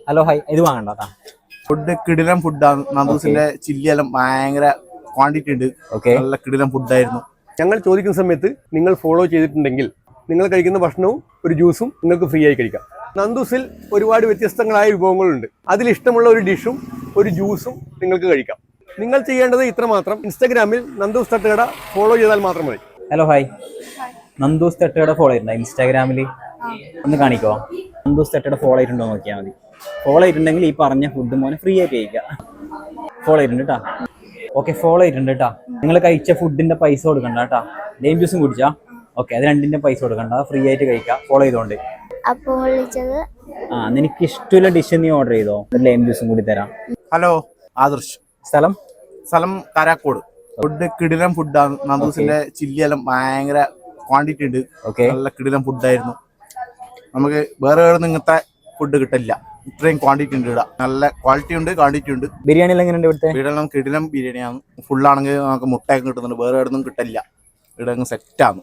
Hello hi ഇത് വാങ്ങണ്ട. Food കിടിലം ഫുഡാണ്. നന്ദൂസിന്റെ ചില്ലിയെല്ലാം ഭയങ്കര ക്വാണ്ടിറ്റി ഉണ്ട്. നല്ല കിടിലം ഫുഡായിരുന്നു. ഞങ്ങൾ ചോദിക്കുന്ന സമയത്ത് നിങ്ങൾ ഫോളോ ചെയ്തിട്ടുണ്ടെങ്കിൽ നിങ്ങൾ കഴിക്കുന്ന ഭക്ഷണവും ഒരു ജ്യൂസും നിങ്ങൾക്ക് ഫ്രീ ആയി കഴിക്കാം. നന്ദൂസിൽ ഒരുപാട് വ്യത്യസ്തങ്ങളായ വിഭവങ്ങളുണ്ട്. അതിലിഷ്ടമുള്ള ഒരു ഡിഷും ഒരു ജ്യൂസും നിങ്ങൾക്ക് കഴിക്കാം. നിങ്ങൾ ചെയ്യേണ്ടത് ഇത്രമാത്രം: ഇൻസ്റ്റാഗ്രാമിൽ നന്ദൂസ് തട്ടുകട ഫോളോ ചെയ്താൽ മാത്രം മതി. ഹലോ ഹായ്, നന്ദൂസ് തട്ടുകട ഫോളോ ചെയ്തിട്ടുണ്ടോ ഇൻസ്റ്റാഗ്രാമിൽ? ഒന്ന് കാണിക്കോ? നന്ദൂസ് തട്ടുകട ഫോളോ ചെയ്തിട്ടുണ്ടോ നോക്കിയാൽ മതി. ഫോളോ ചെയ്തിട്ടുണ്ടെങ്കിൽ ഈ പറഞ്ഞ ഫുഡ് മോനെ ഫ്രീ ആയിട്ട് കഴിക്കാം. ഫോളോ ചെയ്തിട്ടുണ്ട് കേട്ടാ. ഓക്കെ, ഫോളോ ചെയ്തിട്ടുണ്ട് കേട്ടാ. നിങ്ങൾ കഴിച്ച ഫുഡിന്റെ പൈസ കൊടുക്കണ്ട കേട്ടാ. ലൈം ജ്യൂസും കുടിച്ചാ ഓക്കെ, അത് രണ്ടിന്റെ പൈസ കൊടുക്കണ്ട, ഫ്രീ ആയിട്ട് കഴിക്കാം. ഫോളോ ചെയ്തോണ്ട്. അപ്പോൾ വിളിച്ചത് നിനക്ക് ഇഷ്ടമുള്ള ഡിഷ് നീ ഓർഡർ ചെയ്തോ, ലൈം ജ്യൂസും കൂടി തരാം. ഹലോ ആദർശ്. സ്ഥലം കാരാക്കോട്. ഫുഡ് കിടിലം ഫുഡാണ്. നന്ദൂസിന്റെ ചില്ലിയെല്ലാം ഭയങ്കര ക്വാണ്ടിറ്റി ഉണ്ട്. നല്ല കിടിലം ഫുഡായിരുന്നു. നമുക്ക് വേറെ ഇങ്ങനത്തെ ഫുഡ് കിട്ടില്ല. ഇത്രയും ക്വാണ്ടിറ്റി ഉണ്ട് ഇവിടെ. നല്ല ക്വാളിറ്റി ഉണ്ട്, ക്വാണ്ടിറ്റി ഉണ്ട്. ബിരിയാണി എങ്ങനെയുണ്ട് ഇവിടുത്തെ? വീടെല്ലാം കിടിലം ബിരിയാണിയാണ്. ഫുള്ളാണെങ്കിൽ നമുക്ക് മുട്ടയൊക്കെ കിട്ടുന്നുണ്ട്. വേറെ ഇടൊന്നും കിട്ടില്ല. ഇവിടെ സെറ്റാണ്.